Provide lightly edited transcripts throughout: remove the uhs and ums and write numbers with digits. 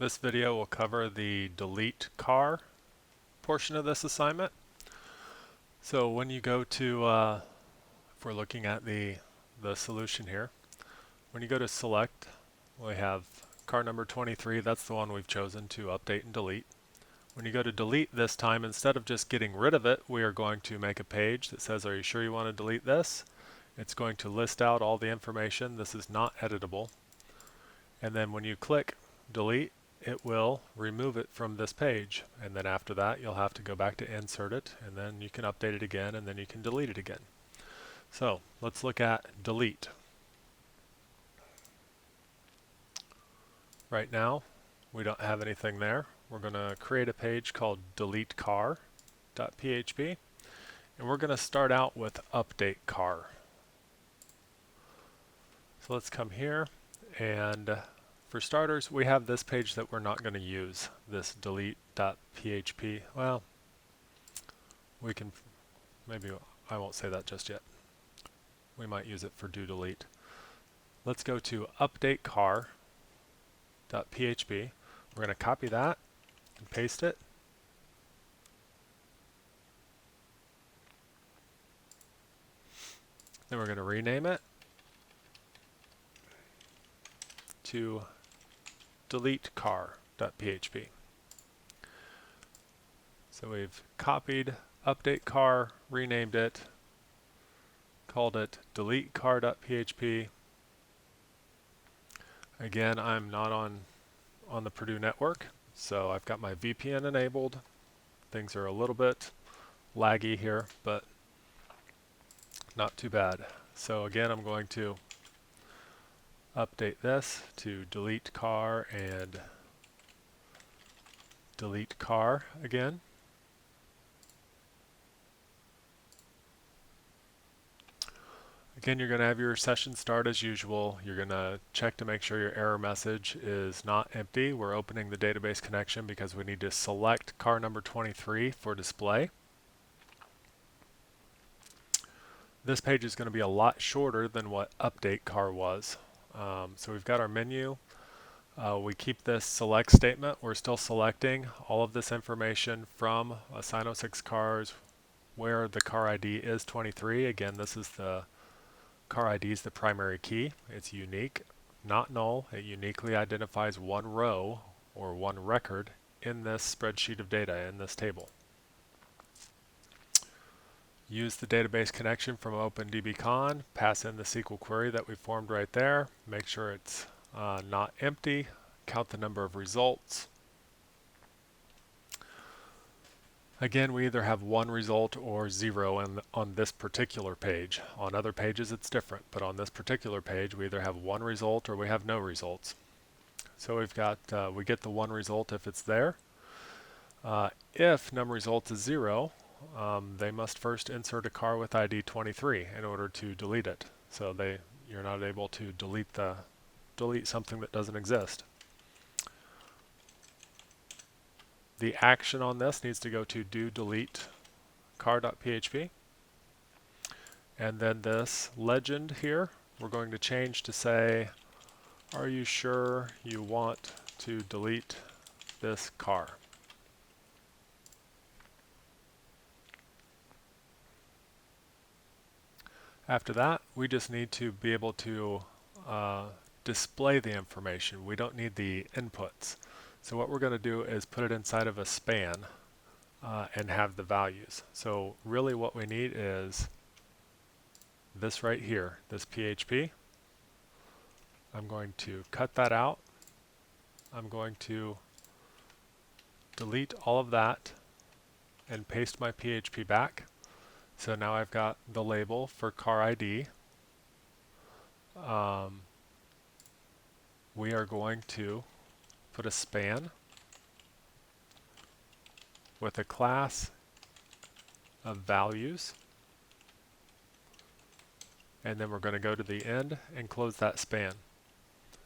This video will cover the delete car portion of this assignment. So when you go to, if we're looking at the solution here, when you go to select, we have car number 23, that's the one we've chosen to update and delete. When you go to delete this time, instead of just getting rid of it, we are going to make a page that says, are you sure you want to delete this? It's going to list out all the information. This is not editable. And then when you click delete, it will remove it from this page. And then after that, you'll have to go back to insert it, and then you can update it again, and then you can delete it again. So let's look at delete. Right now, we don't have anything there. We're going to create a page called deleteCar.php, and we're going to start out with update car. So let's come here, and for starters, we have this page that we're not going to use, this delete.php. Well, we can, maybe I won't say that just yet. We might use it for doDelete. Let's go to updateCar.php. We're going to copy that and paste it. Then we're going to rename it to deleteCar.php. So we've copied update car, renamed it, called it deleteCar.php. Again, I'm not on the Purdue network, so I've got my VPN enabled. Things are a little bit laggy here, but not too bad. So again, I'm going to update this to delete car and delete car again. Again, you're going to have your session start as usual. You're going to check to make sure your error message is not empty. We're opening the database connection because we need to select car number 23 for display. This page is going to be a lot shorter than what update car was. So we've got our menu. We keep this select statement. We're still selecting all of this information from Assign06 cars where the car ID is 23. Again, this is the car ID is the primary key. It's unique, not null. It uniquely identifies one row or one record in this spreadsheet of data in this table. Use the database connection from OpenDBCon, pass in the SQL query that we formed right there, make sure it's not empty, count the number of results. Again, we either have one result or zero on this particular page. On other pages it's different, but on this particular page we either have one result or we have no results. So we've got, we get the one result if it's there. If num result is 0, they must first insert a car with ID 23 in order to delete it. So you're not able to delete something that doesn't exist. The action on this needs to go to doDeleteCar.php. And then this legend here, we're going to change to say, are you sure you want to delete this car? After that, we just need to be able to display the information. We don't need the inputs. So what we're going to do is put it inside of a span and have the values. So really what we need is this right here, this PHP. I'm going to cut that out. I'm going to delete all of that and paste my PHP back. So now I've got the label for car ID. We are going to put a span with a class of values, and then we're going to go to the end and close that span.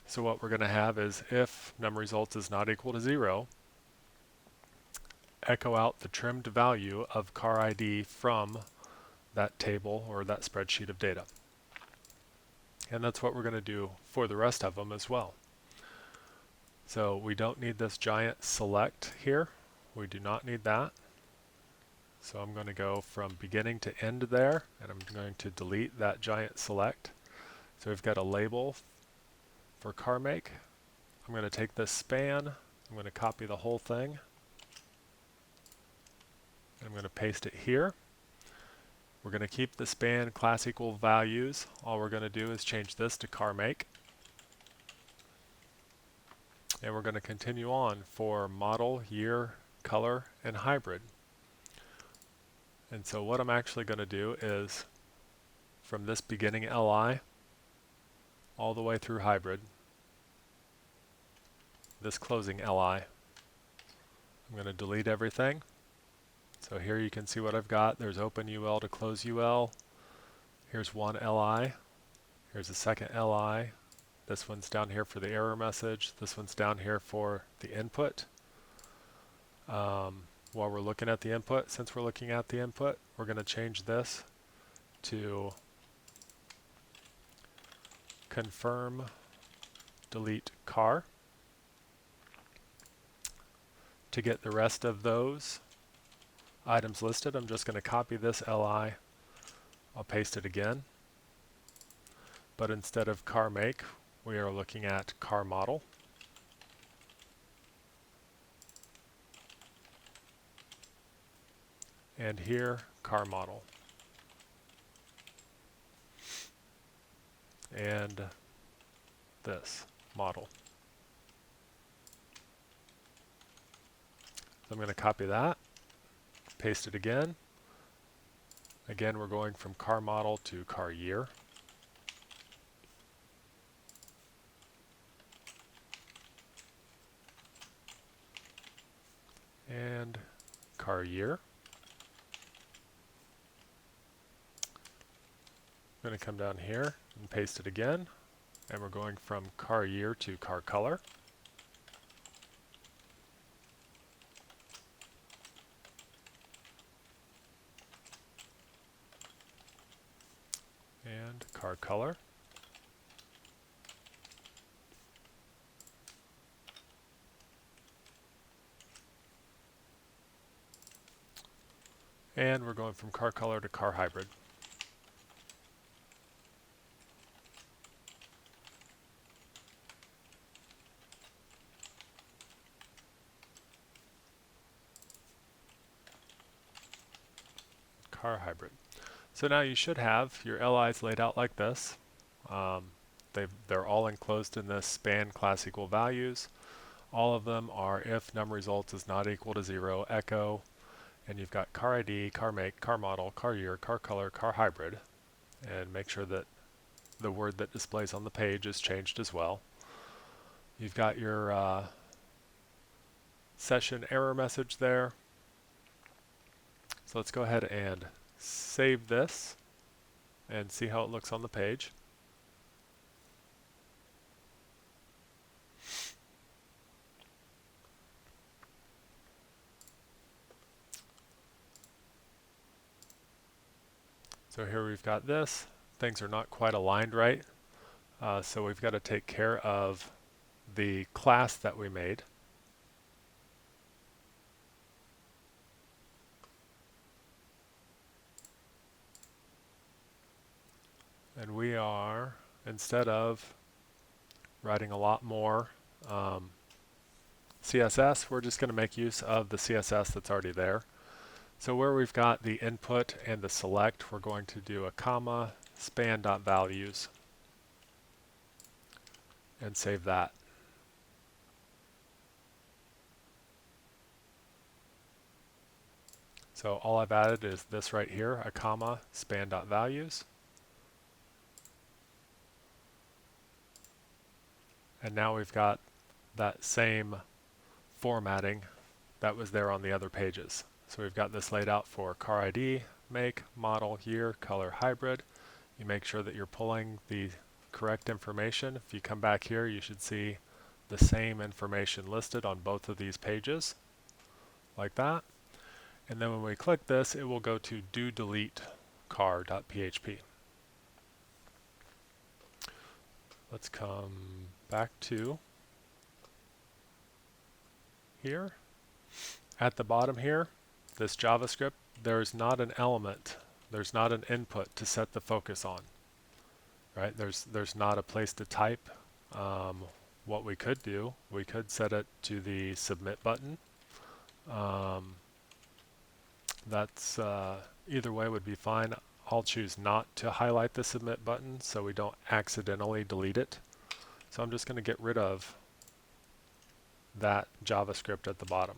So what we're going to have is if num results is not equal to 0, echo out the trimmed value of car ID from that table or that spreadsheet of data. And that's what we're going to do for the rest of them as well. So we don't need this giant select here. We do not need that. So I'm going to go from beginning to end there, and I'm going to delete that giant select. So we've got a label for car make. I'm going to take this span, I'm going to copy the whole thing, and I'm going to paste it here. We're going to keep the span class equal values. All we're going to do is change this to car make. And we're going to continue on for model, year, color, and hybrid. And so what I'm actually going to do is from this beginning LI all the way through hybrid, this closing LI, I'm going to delete everything. So here you can see what I've got. There's open UL to close UL. Here's one LI. Here's a second LI. This one's down here for the error message. This one's down here for the input. While we're looking at the input, since we're looking at the input, we're going to change this to confirm delete car. To get the rest of those items listed, I'm just going to copy this LI. I'll paste it again. But instead of car make, we are looking at car model. And here, car model. And this model. So I'm going to copy that, paste it again. Again, we're going from car model to car year. And car year. I'm going to come down here and paste it again. And we're going from car year to car color. And car color. And we're going from car color to car hybrid. Car hybrid. So now you should have your LIs laid out like this. They're all enclosed in this span class equal values. All of them are if num results is not equal to 0, echo, and you've got car ID, car make, car model, car year, car color, car hybrid, and make sure that the word that displays on the page is changed as well. You've got your session error message there. So let's go ahead and save this and see how it looks on the page. So here we've got this. Things are not quite aligned right. So we've got to take care of the class that we made. And we are, instead of writing a lot more CSS, we're just going to make use of the CSS that's already there. So where we've got the input and the select, we're going to do a comma, span.values, and save that. So all I've added is this right here, a comma, span.values. And now we've got that same formatting that was there on the other pages. So we've got this laid out for car ID, make, model, year, color, hybrid. You make sure that you're pulling the correct information. If you come back here, you should see the same information listed on both of these pages, like that. And then when we click this, it will go to doDeleteCar.php. Let's come back to here. At the bottom here, this JavaScript, there's not an element, there's not an input to set the focus on, right? There's not a place to type. What we could do, we could set it to the submit button. That's either way would be fine. I'll choose not to highlight the submit button so we don't accidentally delete it. So I'm just going to get rid of that JavaScript at the bottom.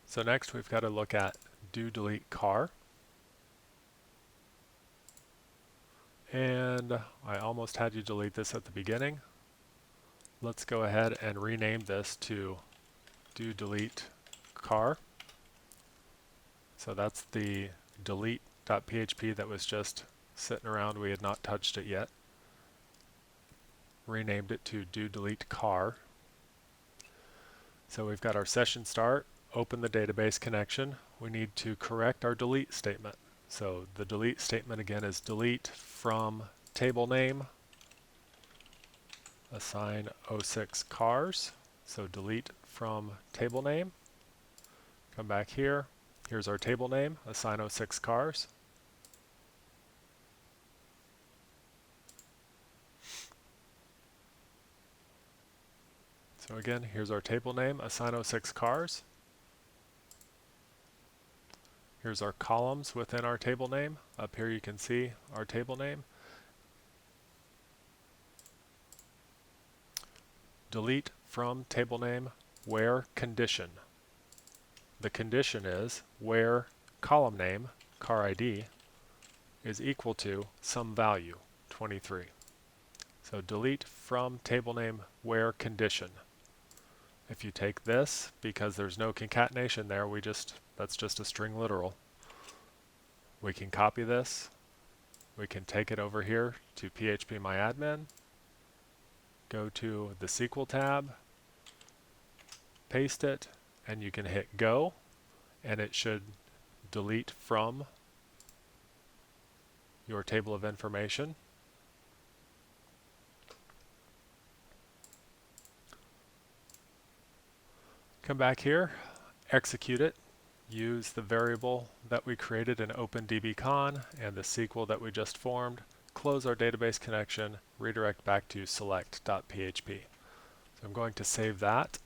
So next we've got to look at doDeleteCar. And I almost had you delete this at the beginning. Let's go ahead and rename this to doDeleteCar. So that's the delete.php that was just sitting around. We had not touched it yet. Renamed it to doDeleteCar. So we've got our session start, open the database connection. We need to correct our delete statement. So the delete statement again is delete from table name Assign06 cars. So delete from table name. Come back here. Here's our table name, Assign06 cars. So again, here's our table name, Assign06 cars. Here's our columns within our table name. Up here you can see our table name. Delete from table name where condition. The condition is where column name, car ID, is equal to some value, 23. So delete from table name where condition. If you take this, because there's no concatenation there, that's just a string literal. We can copy this. We can take it over here to phpMyAdmin. Go to the SQL tab, paste it, and you can hit go, and it should delete from your table of information. Come back here, execute it, use the variable that we created in OpenDBCon and the SQL that we just formed, close our database connection, redirect back to select.php. So I'm going to save that.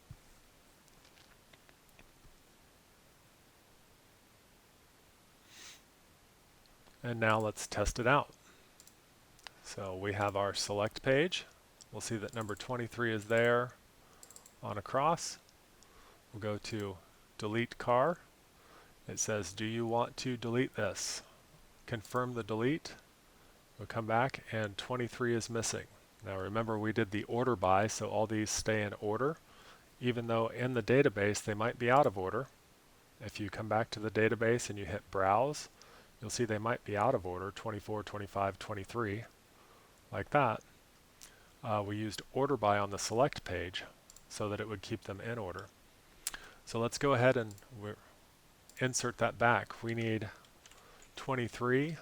And now let's test it out. So we have our select page. We'll see that number 23 is there on a cross. We'll go to delete car. It says, do you want to delete this? Confirm the delete. We'll come back and 23 is missing. Now remember we did the order by, so all these stay in order. Even though in the database they might be out of order. If you come back to the database and you hit browse, you'll see they might be out of order, 24, 25, 23, like that. We used order by on the select page so that it would keep them in order. So let's go ahead and insert that back. We need 23.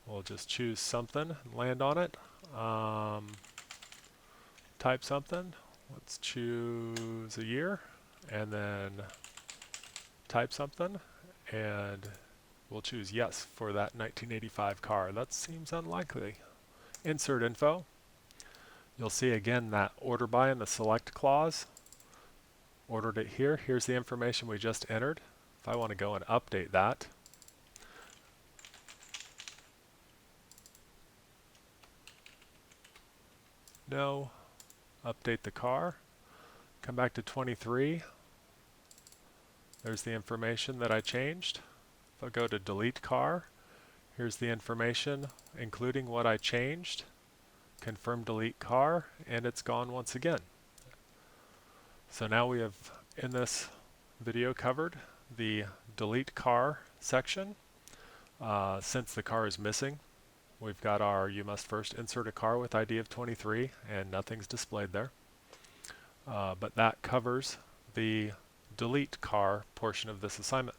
We'll just choose something and land on it. Type something. Let's choose a year and then type something, and we'll choose yes for that 1985 car. That seems unlikely. Insert info. You'll see again that order by in the select clause. Ordered it here. Here's the information we just entered. If I want to go and update that, no, update the car, come back to 23. There's the information that I changed. If I go to delete car, here's the information including what I changed. Confirm delete car, and it's gone once again. So now we have in this video covered the delete car section. Since the car is missing, we've got our you must first insert a car with ID of 23, and nothing's displayed there. But that covers the delete car portion of this assignment.